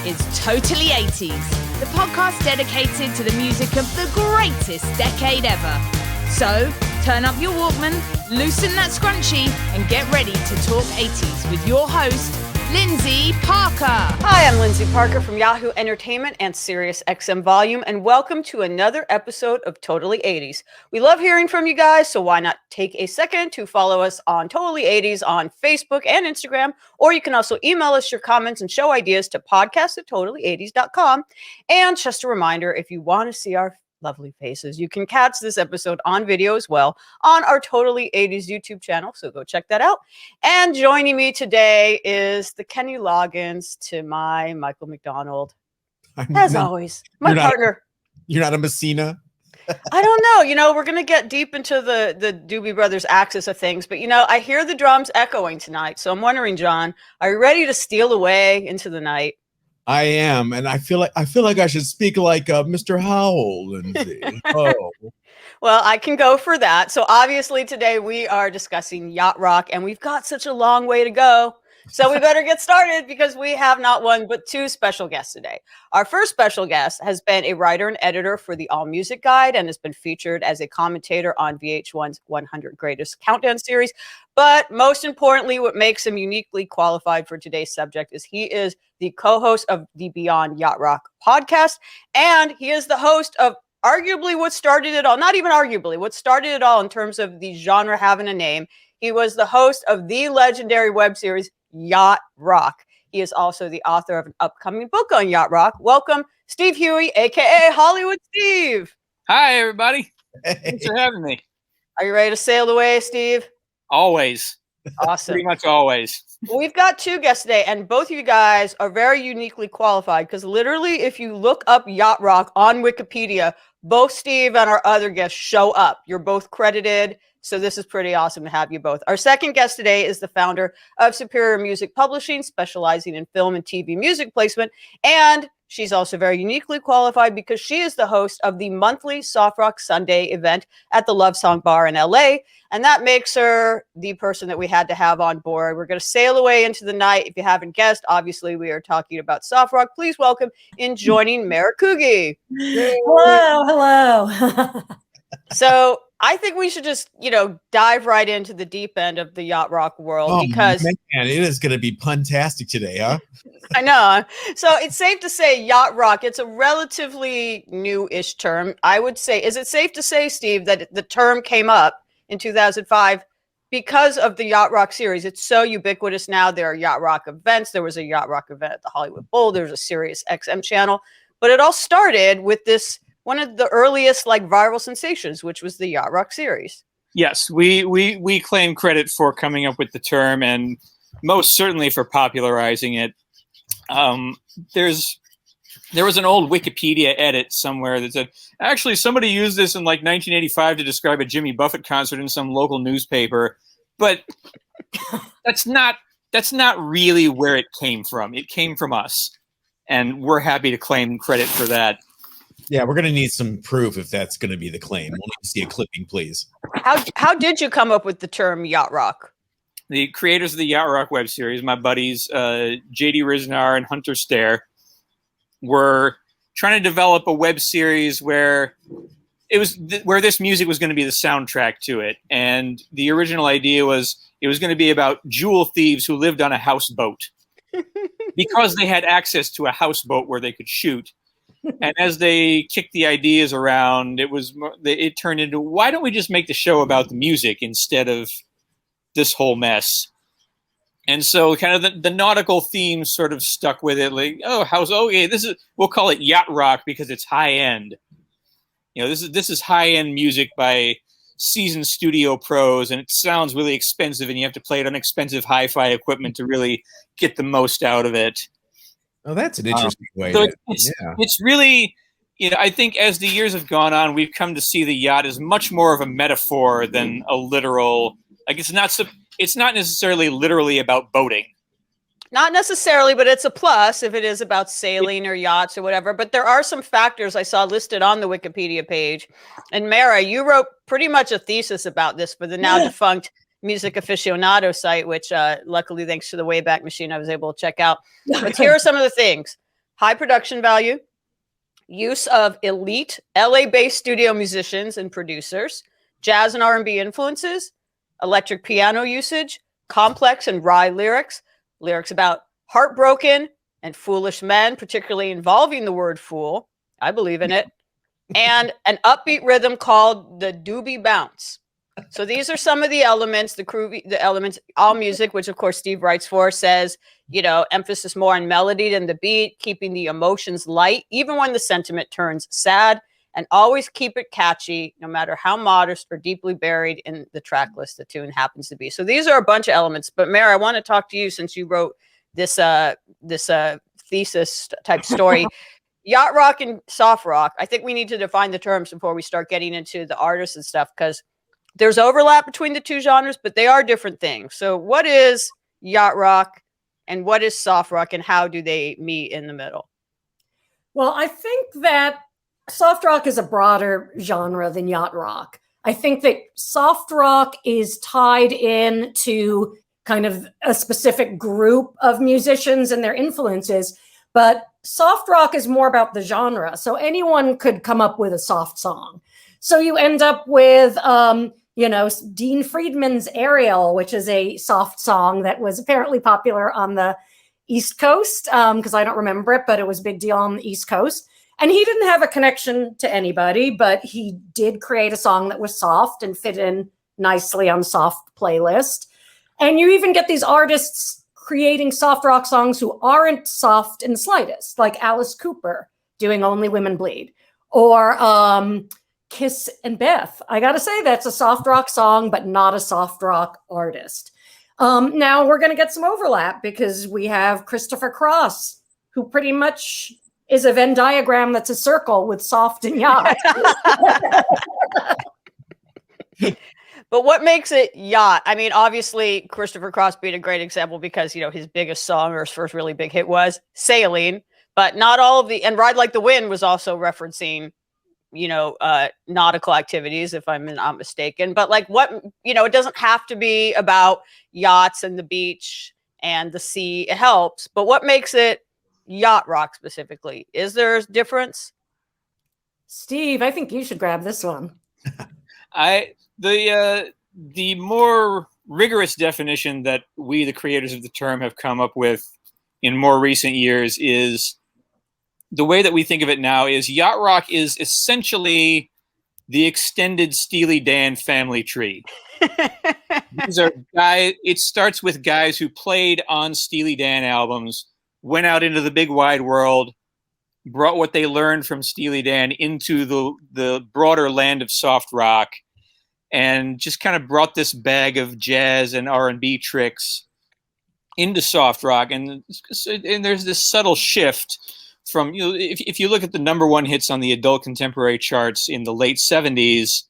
is Totally 80s, the podcast dedicated to the music of the greatest decade ever. So, turn up your Walkman, loosen that scrunchie, and get ready to talk 80s with your host, Lyndsey Parker. Hi, I'm Lyndsey Parker from Yahoo Entertainment and SiriusXM Volume, and welcome to another episode of Totally 80s. We love hearing from you guys, so why not take a second to follow us on Totally 80s on Facebook and Instagram, or you can also email us your comments and show ideas to podcast@totally80s.com. And just a reminder, if you want to see our lovely faces, you can catch this episode on video as well on our Totally 80s YouTube channel, so go check that out. And joining me today is the Kenny Loggins to my Michael McDonald. As always, my partner. You're not a Messina? I don't know. We're going to get deep into the Doobie Brothers axis of things, but, I hear the drums echoing tonight. So I'm wondering, John, are you ready to steal away into the night? I am, and I feel like I should speak like Mr. Howell, Lyndsey. Oh. Well, I can go for that. So obviously today we are discussing Yacht Rock, and we've got such a long way to go. So we better get started because we have not one but two special guests today. Our first special guest has been a writer and editor for the All Music Guide and has been featured as a commentator on VH1's 100 Greatest Countdown series. But most importantly, what makes him uniquely qualified for today's subject is he is the co-host of the Beyond Yacht Rock podcast, and he is the host of arguably what started it all, not even arguably, what started it all in terms of the genre having a name. He was the host of the legendary web series Yacht Rock. He is also the author of an upcoming book on Yacht Rock. Welcome, Steve Huey, aka Hollywood Steve. Hi, everybody. Thanks for having me. Are you ready to sail away, Steve? Always. Awesome. Pretty much always. We've got two guests today, and both of you guys are very uniquely qualified because literally, if you look up Yacht Rock on Wikipedia, both Steve and our other guests show up. You're both credited. So this is pretty awesome to have you both. Our second guest today is the founder of Superior Music Publishing, specializing in film and TV music placement. And she's also very uniquely qualified because she is the host of the monthly Soft Rock Sunday event at the Love Song Bar in LA. And that makes her the person that we had to have on board. We're going to sail away into the night. If you haven't guessed, obviously we are talking about soft rock. Please welcome in joining Mara Kuge. Hello. So I think we should just, dive right into the deep end of the Yacht Rock world because man, it is going to be puntastic today, huh? I know. So it's safe to say Yacht Rock, it's a relatively new-ish term. I would say, is it safe to say, Steve, that the term came up in 2005 because of the Yacht Rock series? It's so ubiquitous now. There are Yacht Rock events. There was a Yacht Rock event at the Hollywood Bowl. There's a SiriusXM channel. But it all started with this, one of the earliest viral sensations, which was the Yacht Rock series. Yes, we claim credit for coming up with the term and most certainly for popularizing it. There was an old Wikipedia edit somewhere that said, actually, somebody used this in 1985 to describe a Jimmy Buffett concert in some local newspaper, but that's not really where it came from. It came from us, and we're happy to claim credit for that. Yeah, we're going to need some proof if that's going to be the claim. We'll need to see a clipping, please. How did you come up with the term Yacht Rock? The creators of the Yacht Rock web series, my buddies J.D. Riznar and Hunter Stair, were trying to develop a web series where where this music was going to be the soundtrack to it. And the original idea was it was going to be about jewel thieves who lived on a houseboat because they had access to a houseboat where they could shoot. And as they kicked the ideas around, it turned into, why don't we just make the show about the music instead of this whole mess? And so kind of the nautical theme sort of stuck with it. We'll call it Yacht Rock because it's high end. This is high end music by seasoned studio pros, and it sounds really expensive, and you have to play it on expensive hi-fi equipment to really get the most out of it. Oh, that's an interesting way. So it's really, I think as the years have gone on, we've come to see the yacht as much more of a metaphor than a literal. It's not necessarily literally about boating. Not necessarily, but it's a plus if it is about sailing or yachts or whatever. But there are some factors I saw listed on the Wikipedia page. And Mara, you wrote pretty much a thesis about this for the now defunct Music Aficionado site, which luckily, thanks to the Wayback Machine, I was able to check out. But here are some of the things. high production value, use of elite LA-based studio musicians and producers, jazz and R&B influences, electric piano usage, complex and wry lyrics about heartbroken and foolish men, particularly involving the word fool. I believe in it. And an upbeat rhythm called the doobie bounce. So these are some of the elements, the elements. All music, which of course Steve writes for, says, emphasis more on melody than the beat, keeping the emotions light, even when the sentiment turns sad, and always keep it catchy, no matter how modest or deeply buried in the track list the tune happens to be. So these are a bunch of elements. But Mara, I want to talk to you since you wrote this thesis type story. Yacht rock and soft rock. I think we need to define the terms before we start getting into the artists and stuff, because there's overlap between the two genres, but they are different things. So what is yacht rock and what is soft rock, and how do they meet in the middle? Well, I think that soft rock is a broader genre than yacht rock. I think that soft rock is tied in to kind of a specific group of musicians and their influences, but soft rock is more about the genre. So anyone could come up with a soft song. So you end up with, Dean Friedman's Ariel, which is a soft song that was apparently popular on the East Coast, because I don't remember it, but it was a big deal on the East Coast. And he didn't have a connection to anybody, but he did create a song that was soft and fit in nicely on soft playlist. And you even get these artists creating soft rock songs who aren't soft in the slightest, like Alice Cooper doing Only Women Bleed, or Kiss and Beth. I got to say, that's a soft rock song, but not a soft rock artist. Now we're going to get some overlap because we have Christopher Cross, who pretty much is a Venn diagram that's a circle with soft and yacht. But what makes it yacht? I mean, obviously, Christopher Cross being a great example because, his biggest song or his first really big hit was Sailing, but not all of and Ride Like the Wind was also referencing, nautical activities, if I'm not mistaken. But like it doesn't have to be about yachts and the beach and the sea. It helps. But what makes it yacht rock specifically? Is there a difference? Steve, I think you should grab this one. The more rigorous definition that we, the creators of the term, have come up with in more recent years is the way that we think of it now is yacht rock is essentially the extended Steely Dan family tree. These are guys. It starts with guys who played on Steely Dan albums, went out into the big wide world, brought what they learned from Steely Dan into the broader land of soft rock, and just kind of brought this bag of jazz and R&B tricks into soft rock. And there's this subtle shift from, if you look at the number one hits on the adult contemporary charts in the late 70s,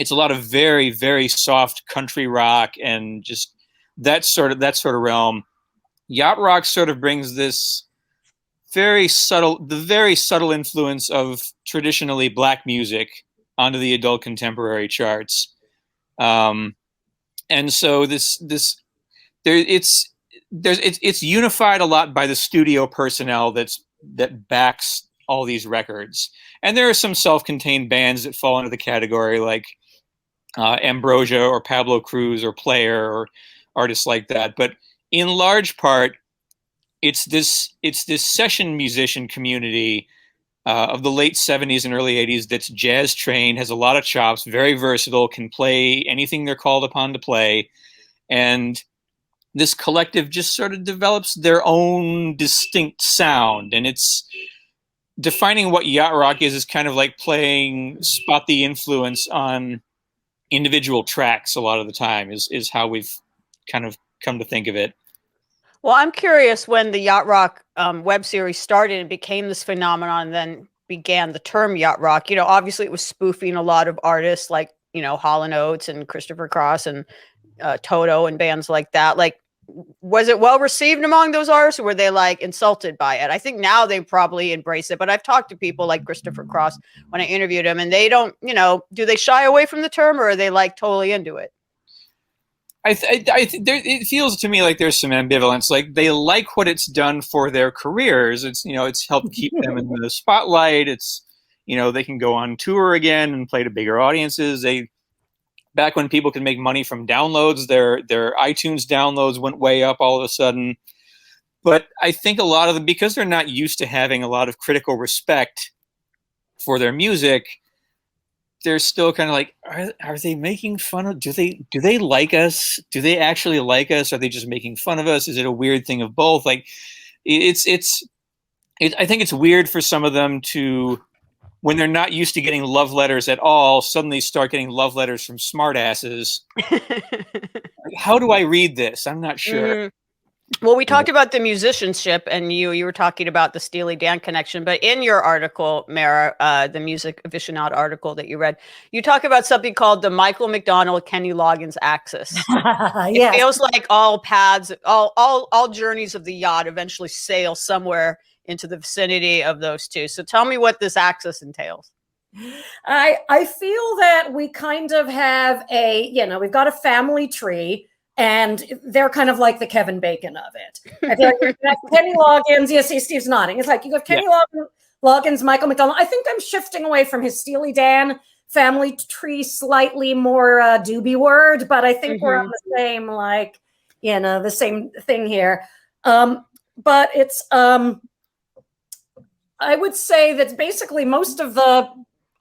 it's a lot of very, very soft country rock and just that sort of realm. Yacht rock sort of brings this very subtle influence of traditionally black music onto the adult contemporary charts. And so it's unified a lot by the studio personnel that backs all these records. And there are some self-contained bands that fall into the category, like Ambrosia or Pablo Cruz or Player or artists like that. But in large part, it's this session musician community of the late 70s and early 80s that's jazz trained, has a lot of chops, very versatile, can play anything they're called upon to play. And this collective just sort of develops their own distinct sound. And it's defining what yacht rock is kind of like playing Spot the Influence on individual tracks a lot of the time is how we've kind of come to think of it. Well, I'm curious, when the Yacht Rock web series started and became this phenomenon, and then began the term yacht rock, obviously it was spoofing a lot of artists like, Hall & Oates and Christopher Cross and Toto and bands like that. Like, was it well received among those artists, or were they like insulted by it? I think now they probably embrace it, but I've talked to people like Christopher Cross when I interviewed him, and they don't, do they shy away from the term, or are they like totally into it? it feels to me like there's some ambivalence. Like they like what it's done for their careers. It's it's helped keep them in the spotlight. It's they can go on tour again and play to bigger audiences. Back when people could make money from downloads, their iTunes downloads went way up all of a sudden. But I think a lot of them, because they're not used to having a lot of critical respect for their music, they're still kind of like, are they making fun of? Do they like us? Do they actually like us? Are they just making fun of us? Is it a weird thing of both? Like, I think it's weird for some of them to, when they're not used to getting love letters at all, suddenly start getting love letters from smartasses. Like, how do I read this? I'm not sure. Well, we talked about the musicianship, and you were talking about the Steely Dan connection. But in your article, Mara, the Music Aficionado article that you read, you talk about something called the Michael McDonald Kenny Loggins axis. It feels like all paths, all journeys of the yacht eventually sail somewhere into the vicinity of those two. So tell me what this axis entails. I feel that we kind of have we've got a family tree. And they're kind of like the Kevin Bacon of it. I feel like Kenny Loggins, see, Steve's nodding. It's like you have Kenny Loggins, Michael McDonald. I think I'm shifting away from his Steely Dan family tree, slightly more doobie word, but I think we're on the same, the same thing here. But it's, I would say that basically most of the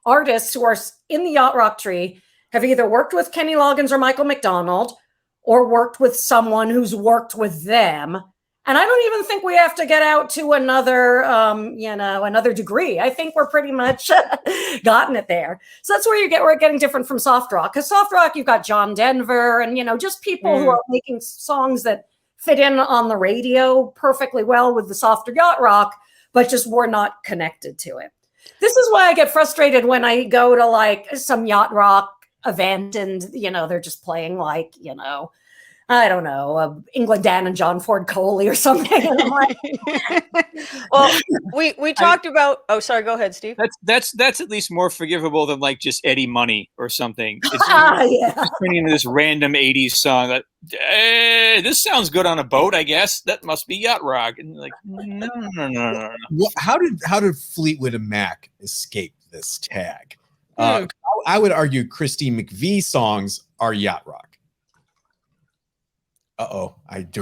artists who are in the Yacht Rock tree have either worked with Kenny Loggins or Michael McDonald, or worked with someone who's worked with them. And I don't even think we have to get out to another, another degree. I think we're pretty much gotten it there. So that's where we're getting different from soft rock. Because soft rock, you've got John Denver and, just people who are making songs that fit in on the radio perfectly well with the softer yacht rock, but just were not connected to it. This is why I get frustrated when I go to some yacht rock event and they're just playing I don't know, England Dan and John Ford Coley or something. And I'm like, well, we talked about. Oh, sorry. Go ahead, Steve. That's at least more forgivable than just Eddie Money or something. It's turning into this random '80s song that this sounds good on a boat. I guess that must be yacht rock. And no. Well, how did Fleetwood Mac escape this tag? I would argue Christine McVie songs are yacht rock.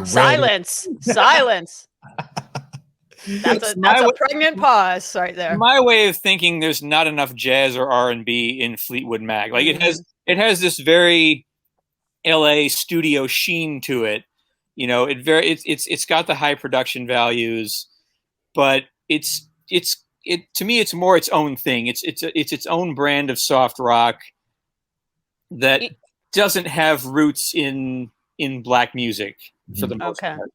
Silence. That's a pregnant pause right there. My way of thinking, there's not enough jazz or R&B in Fleetwood Mac. It has this very LA studio sheen to it. It's got the high production values, but to me, it's more its own thing. It's its own brand of soft rock that doesn't have roots in black music for the most part.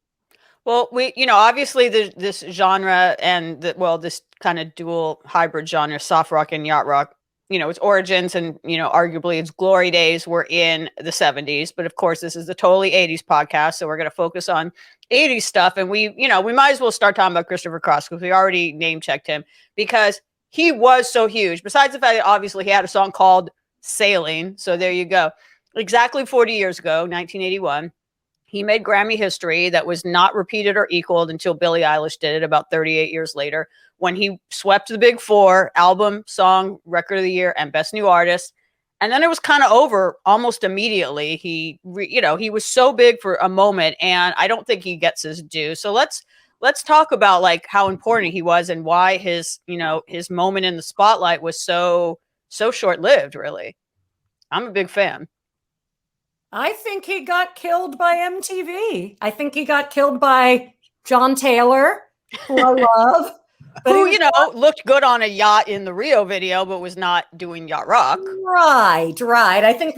Well, obviously this genre and this kind of dual hybrid genre, soft rock and yacht rock, its origins and, arguably its glory days were in the 70s. But of course, this is the totally 80s podcast. So we're going to focus on 80s stuff. And we might as well start talking about Christopher Cross because we already name checked him because he was so huge. Besides the fact that obviously he had a song called Sailing. So there you go. Exactly 40 years ago, 1981, he made Grammy history that was not repeated or equaled until Billie Eilish did it about 38 years later when he swept the big four: album, song, record of the year, and best new artist. And then it was kind of over almost immediately. He was so big for a moment, and I don't think he gets his due. So let's talk about how important he was and why his moment in the spotlight was so short-lived, really. I'm a big fan. I think he got killed by MTV. I think he got killed by John Taylor, who I love. Who, looked good on a yacht in the Rio video, but was not doing yacht rock. Right. I think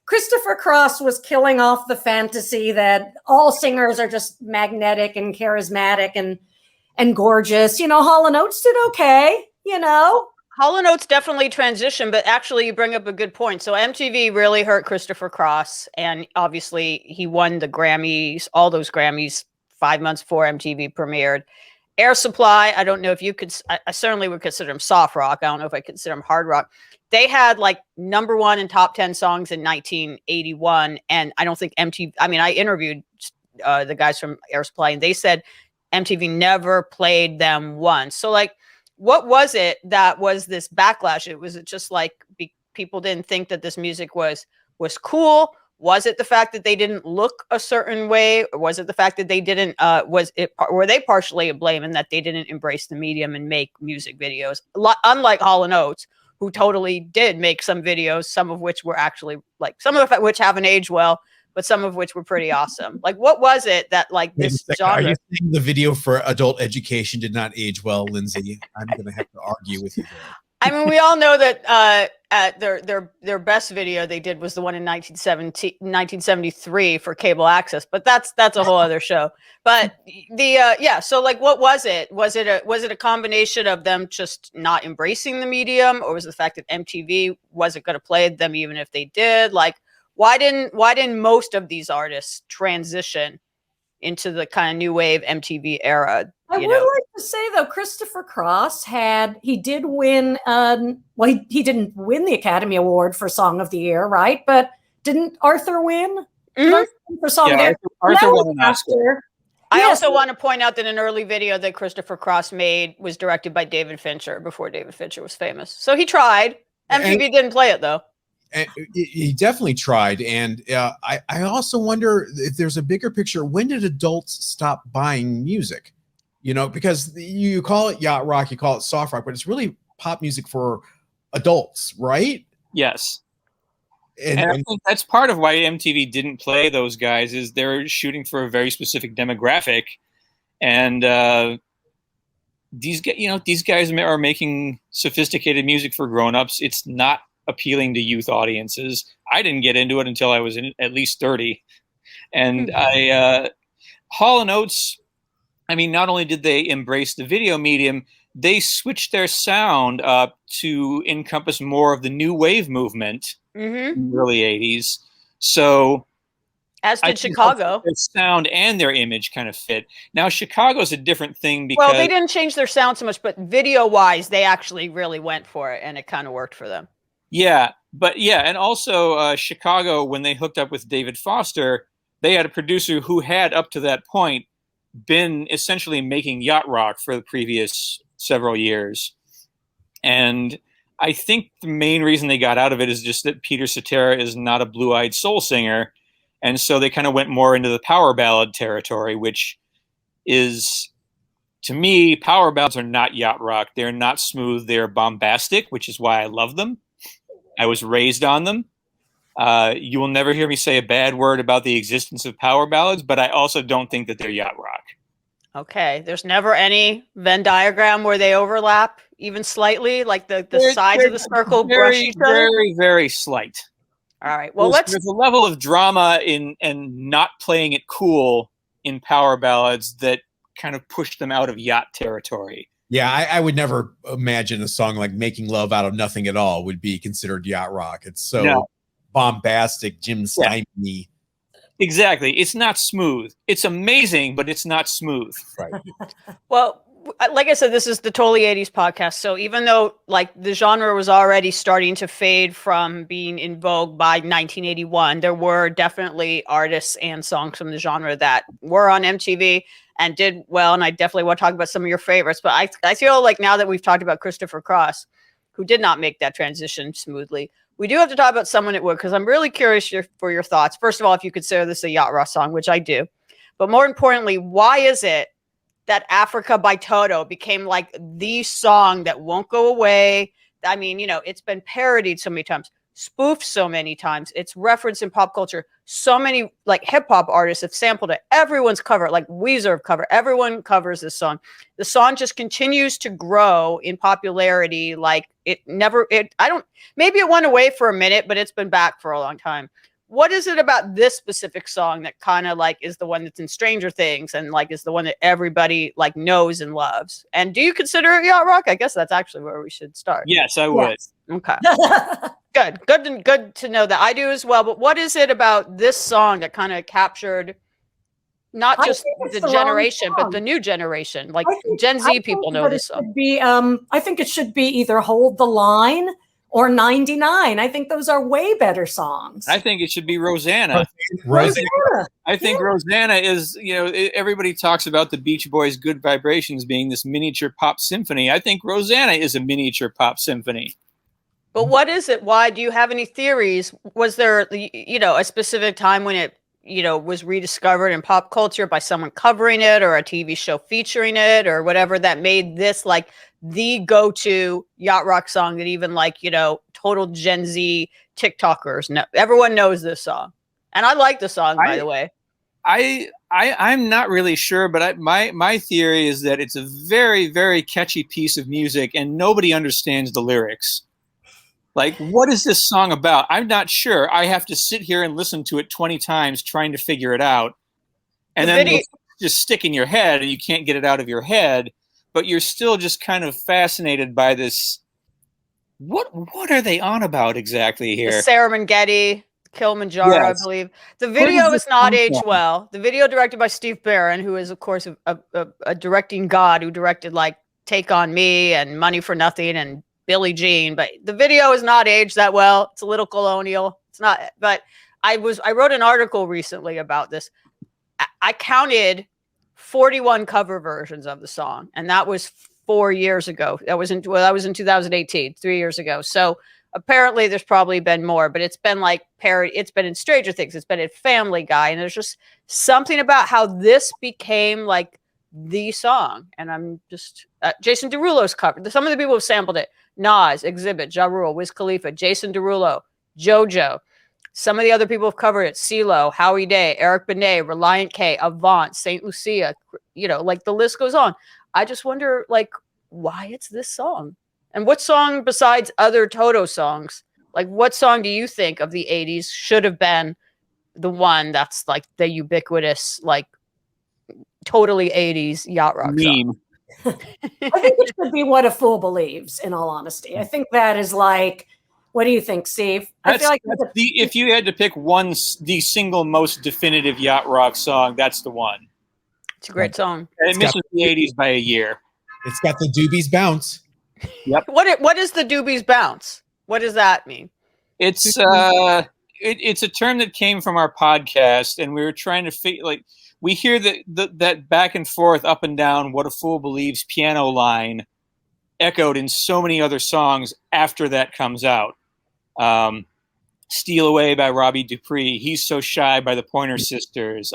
Christopher Cross was killing off the fantasy that all singers are just magnetic and charismatic and gorgeous. Hall & Oates did okay, Hall & Oates definitely transitioned, but actually you bring up a good point. So MTV really hurt Christopher Cross, and obviously he won the Grammys, all those Grammys 5 months before MTV premiered. Air Supply, I don't know if you could, I certainly would consider him soft rock. I don't know if I consider him hard rock. they had like #1 and top 10 songs in 1981. And I don't think MTV, I mean, I interviewed the guys from Air Supply, and they said MTV never played them once. So like, what was it that was this backlash? Was it just like people didn't think that this music was cool? Was it the fact that they didn't look a certain way? Or was it the fact that they didn't, were they partially to blame in that they didn't embrace the medium and make music videos? Unlike Hall & Oates, who totally did make some videos, some of which were actually like, some of which haven't aged well, but some of which were pretty awesome. Like, what was it that like this genre? Are you saying the video for adult education did not age well, Lyndsey? I'm going to have to argue with you there. I mean, we all know that their best video they did was the one in 1973 for cable access, but that's a whole other show. But so like, what was it? Was it a combination of them just not embracing the medium, or was it the fact that MTV wasn't going to play them even if they did? Like, why didn't most of these artists transition into the kind of new wave MTV era? I would like to say though, Christopher Cross he did win. He didn't win the Academy Award for Song of the Year, right? But didn't Arthur win for Song of the Year? Arthur won an Oscar. I also want to point out that an early video that Christopher Cross made was directed by David Fincher before David Fincher was famous. So he tried. MTV didn't play it though. And he definitely tried. And I also wonder if there's a bigger picture. When did adults stop buying music? You know, because you call it yacht rock, you call it soft rock, but it's really pop music for adults, right? Yes. And I think that's part of why MTV didn't play those guys, is they're shooting for a very specific demographic. And these guys are making sophisticated music for grown-ups. It's not appealing to youth audiences. I didn't get into it until I was at least 30. And Hall & Oates, I mean, not only did they embrace the video medium, they switched their sound up to encompass more of the new wave movement in the early 80s. So as did Chicago. Their sound and their image kind of fit. Now, Chicago's a different thing because... Well, they didn't change their sound so much, but video-wise, they actually really went for it, and it kind of worked for them. Yeah, and also Chicago, when they hooked up with David Foster, they had a producer who had, up to that point, been essentially making yacht rock for the previous several years. And I think the main reason they got out of it is just that Peter Cetera is not a blue-eyed soul singer. And so they kind of went more into the power ballad territory, which is, to me, power ballads are not yacht rock. They're not smooth. They're bombastic, which is why I love them. I was raised on them. You will never hear me say a bad word about the existence of power ballads, but I also don't think that they're yacht rock. Okay. There's never any Venn diagram where they overlap even slightly, like the sides of the circle brush each other? Very, very slight. All right. Well, there's a level of drama and not playing it cool in power ballads that kind of pushed them out of yacht territory. Yeah, I would never imagine a song like Making Love Out of Nothing at All would be considered yacht rock. It's so bombastic, Jim Steinman-y. Exactly. It's not smooth. It's amazing, but it's not smooth. Right. Well, like I said, this is the Totally 80s podcast. So even though like the genre was already starting to fade from being in vogue by 1981, there were definitely artists and songs from the genre that were on MTV and did well. And I definitely want to talk about some of your favorites. But I feel like now that we've talked about Christopher Cross, who did not make that transition smoothly, we do have to talk about someone that would, because I'm really curious for your thoughts. First of all, if you consider this a yacht rock song, which I do. But more importantly, why is it that Africa by Toto became like the song that won't go away? I mean, it's been parodied so many times, spoofed so many times. It's referenced in pop culture. So many like hip hop artists have sampled it. Everyone's covered, like Weezer have covered. Everyone covers this song. The song just continues to grow in popularity. Like maybe it went away for a minute, but it's been back for a long time. What is it about this specific song that kind of like is the one that's in Stranger Things and like is the one that everybody like knows and loves? And do you consider it yacht rock? I guess that's actually where we should start. Yes, I would. Yes. Okay. Good to know that. I do as well. But what is it about this song that kind of captured not just the generation, but the new generation? Like Gen Z people know this song. I think it should be either Hold the Line or 99. I think those are way better songs. I think it should be Rosanna. Rosanna. I think Rosanna is, everybody talks about the Beach Boys' Good Vibrations being this miniature pop symphony. I think Rosanna is a miniature pop symphony. But what is it? Why? Do you have any theories? Was there, a specific time when it, was rediscovered in pop culture by someone covering it, or a TV show featuring it, or whatever, that made this like the go-to yacht rock song that even total Gen Z TikTokers know? Everyone knows this song. And I like the song, by the way. I'm not really sure, but my theory is that it's a very, very catchy piece of music and nobody understands the lyrics. Like, what is this song about? I'm not sure. I have to sit here and listen to it 20 times trying to figure it out. And then it'll just stick in your head and you can't get it out of your head, but you're still just kind of fascinated by this. What are they on about exactly here? The Serengeti, Kilimanjaro, Yes. I believe. The video is not aged well. The video directed by Steve Barron, who is, of course, a directing god, who directed like Take on Me and Money for Nothing and Billie Jean, but the video is not aged that well. It's a little colonial. It's not, but I wrote an article recently about this. I counted 41 cover versions of the song, and that was 4 years ago. That was in 2018, 3 years ago. So apparently there's probably been more, but it's been like parody. It's been in Stranger Things. It's been in Family Guy. And there's just something about how this became like the song. And I'm just, Jason Derulo's covered. Some of the people have sampled it. Nas, Exhibit, Ja Rule, Wiz Khalifa, Jason Derulo, JoJo. Some of the other people have covered it. CeeLo, Howie Day, Eric Benet, Reliant K, Avant, St. Lucia. Like the list goes on. I just wonder, like, why it's this song. And what song besides other Toto songs, like what song do you think of the 80s should have been the one that's like the ubiquitous, like totally 80s yacht rock Meme. song? I think it should be What a Fool Believes, in all honesty. I think that is like, what do you think, Steve? I feel like if you had to pick the single most definitive yacht rock song, that's the one. It's a great song. And it misses the 80s by a year. It's got the Doobies bounce. Yep. What is the Doobies bounce? What does that mean? It's it's a term that came from our podcast, and we were trying to figure, like, we hear that back and forth, up and down, What a Fool Believes piano line echoed in so many other songs after that comes out. Steal Away by Robbie Dupree, He's So Shy by the Pointer Sisters,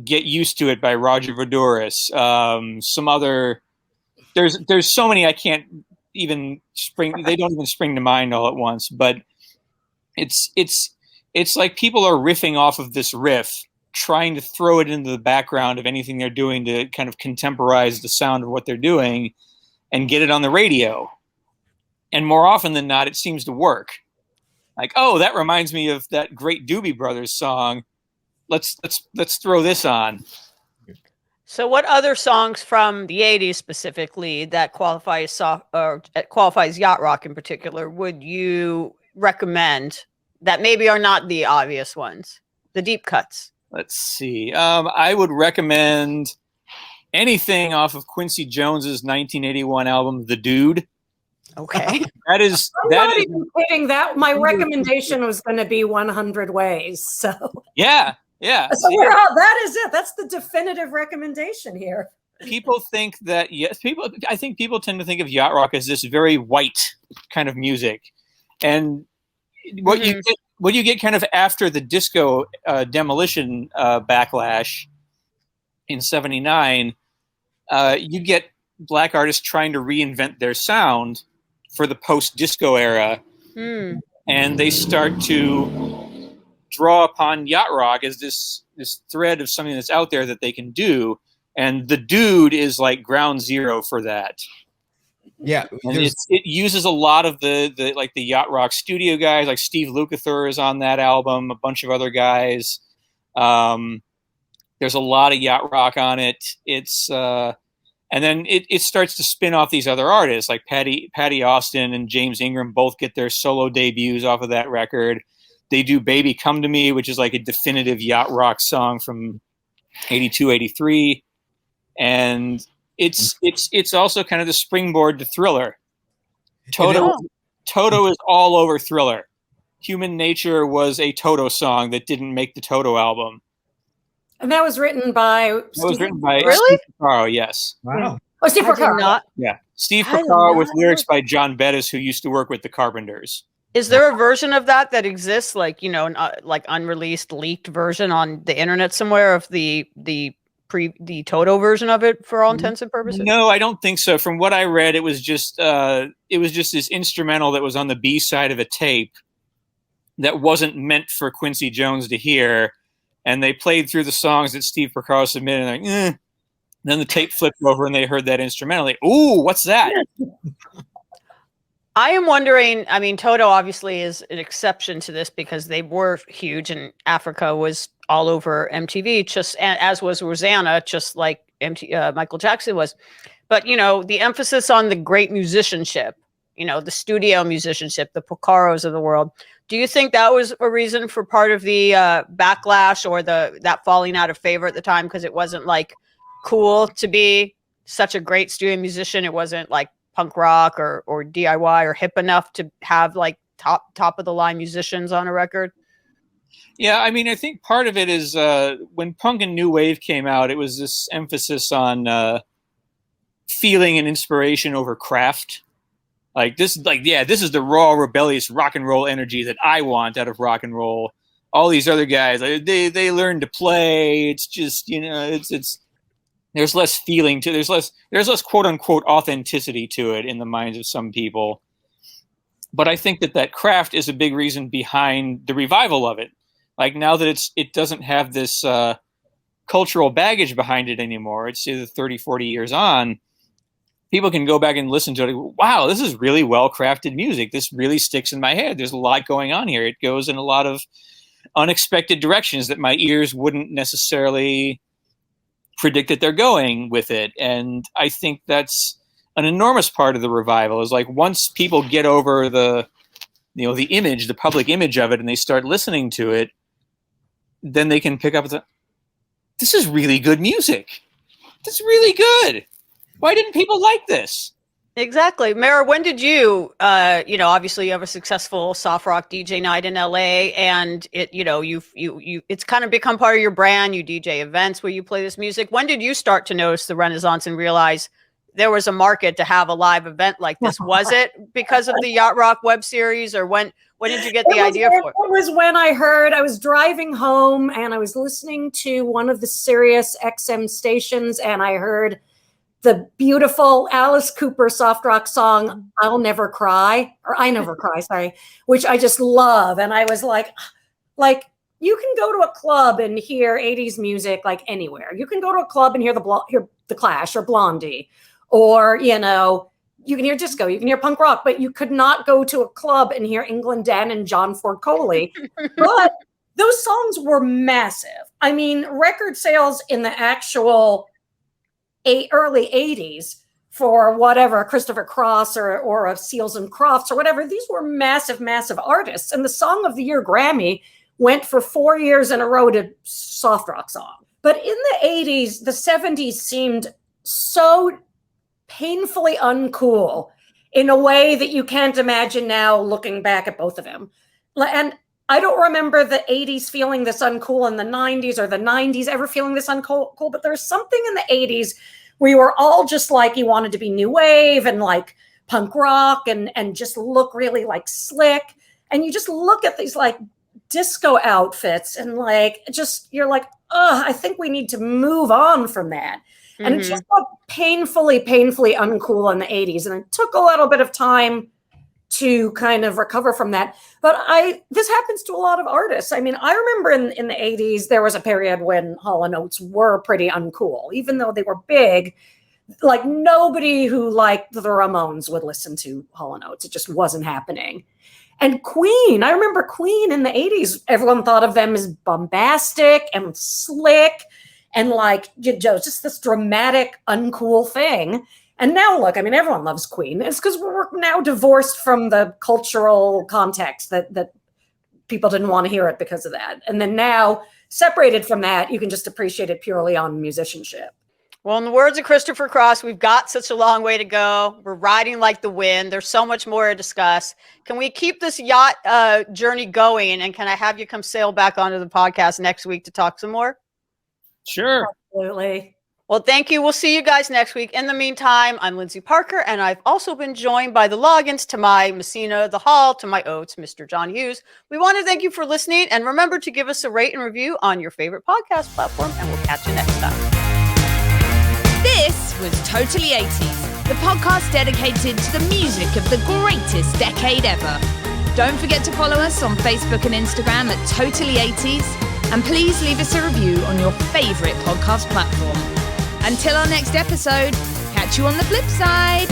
Get Used to It by Roger Voudouris, some other, there's so many I can't even they don't even spring to mind all at once, but it's like people are riffing off of this riff, trying to throw it into the background of anything they're doing to kind of contemporize the sound of what they're doing and get it on the radio. And more often than not, it seems to work. Like, oh, that reminds me of that great Doobie Brothers song. Let's throw this on. So what other songs from the 80s specifically that qualifies yacht rock in particular would you recommend that maybe are not the obvious ones, the deep cuts? Let's see. I would recommend anything off of Quincy Jones's 1981 album, The Dude. Okay. That is even kidding. That my recommendation was going to be 100 Ways. So yeah. So that is it. That's the definitive recommendation here. People think that I think people tend to think of yacht rock as this very white kind of music, and what you get kind of after the disco demolition backlash in '79, you get black artists trying to reinvent their sound for the post-disco era, and they start to draw upon yacht rock as this thread of something that's out there that they can do, and The Dude is like ground zero for that. Yeah, and it uses a lot of the yacht rock studio guys, like Steve Lukather is on that album, a bunch of other guys. There's a lot of yacht rock on it. It's and then it starts to spin off these other artists, like Patty Austin and James Ingram both get their solo debuts off of that record. They do Baby Come to Me, which is like a definitive yacht rock song from 82, 83. And it's also kind of the springboard to Thriller. Toto is all over Thriller. Human Nature was a Toto song that didn't make the Toto album. And that was written by Steve Porcaro, yes. Wow. Oh, Steve Porcaro. Yeah. Steve Porcaro with lyrics by John Bettis, who used to work with the Carpenters. Is there a version of that exists, like like unreleased, leaked version on the internet somewhere of the Toto version of it for all intents and purposes? No, I don't think so. From what I read, it was just this instrumental that was on the B side of a tape that wasn't meant for Quincy Jones to hear, and they played through the songs that Steve Porcaro submitted, and then the tape flipped over and they heard that instrumental. Like, ooh, what's that? I am wondering, I mean, Toto obviously is an exception to this because they were huge and Africa was all over MTV, as was Rosanna, just like Michael Jackson was. But, the emphasis on the great musicianship, the studio musicianship, the Porcaros of the world. Do you think that was a reason for part of the backlash or that falling out of favor at the time? Because it wasn't cool to be such a great studio musician. It wasn't punk rock or DIY or hip enough to have top of the line musicians on a record. Yeah, I mean, I think part of it is when punk and new wave came out, it was this emphasis on feeling and inspiration over craft. This is the raw, rebellious rock and roll energy that I want out of rock and roll. All these other guys, they learn to play. It's just, it's there's less feeling to there's less quote unquote authenticity to it in the minds of some people. But I think that craft is a big reason behind the revival of it. Now that it doesn't have this cultural baggage behind it anymore. It's either 30, 40 years on. People can go back and listen to it. Wow, this is really well-crafted music. This really sticks in my head. There's a lot going on here. It goes in a lot of unexpected directions that my ears wouldn't necessarily predict that they're going with it. And I think that's an enormous part of the revival is once people get over the image, the public image of it, and they start listening to it, then they can pick up this is really good music. This is really good. Why didn't people like this? Exactly. Mara, when did you, obviously you have a successful soft rock DJ night in LA and it's kind of become part of your brand. You DJ events where you play this music. When did you start to notice the renaissance and realize there was a market to have a live event like this? Was it because of the Yacht Rock web series or when did you get the idea for it? It was when I was driving home and I was listening to one of the SiriusXM stations and I heard the beautiful Alice Cooper soft rock song, I Never Cry, sorry, which I just love. And I was like, you can go to a club and hear 80s music anywhere. You can go to a club and hear the Clash or Blondie, or, you can hear disco, you can hear punk rock, but you could not go to a club and hear England Dan and John Ford Coley. But those songs were massive. I mean, record sales in the actual early 80s for whatever, Christopher Cross or a Seals and Crofts or whatever, these were massive, massive artists. And the Song of the Year Grammy went for 4 years in a row to soft rock song. But in the 80s, the 70s seemed so painfully uncool in a way that you can't imagine now looking back at both of them. And I don't remember the 80s feeling this uncool and the 90s or the 90s ever feeling this uncool, but there's something in the 80s where you were all just you wanted to be new wave and punk rock and just look really slick. And you just look at these disco outfits and you're I think we need to move on from that. Mm-hmm. And it just got painfully uncool in the 80s. And it took a little bit of time to kind of recover from that. But this happens to a lot of artists. I mean, I remember in the 80s, there was a period when Hall & Oates were pretty uncool, even though they were big. Nobody who liked the Ramones would listen to Hall & Oates. It just wasn't happening. And Queen, I remember Queen in the 80s, everyone thought of them as bombastic and slick and just this dramatic, uncool thing. And now look, I mean, everyone loves Queen. It's because we're now divorced from the cultural context that people didn't want to hear it because of that. And then now, separated from that, you can just appreciate it purely on musicianship. Well, in the words of Christopher Cross, we've got such a long way to go. We're riding like the wind. There's so much more to discuss. Can we keep this yacht journey going? And can I have you come sail back onto the podcast next week to talk some more? Sure. Absolutely. Well, thank you. We'll see you guys next week. In the meantime, I'm Lyndsey Parker, and I've also been joined by the logins to my Messina, the Hall, to my Oates, Mr. John Hughes. We want to thank you for listening, and remember to give us a rate and review on your favorite podcast platform, and we'll catch you next time. This was Totally 80s, the podcast dedicated to the music of the greatest decade ever. Don't forget to follow us on Facebook and Instagram at Totally 80s, and please leave us a review on your favorite podcast platform. Until our next episode, catch you on the flip side.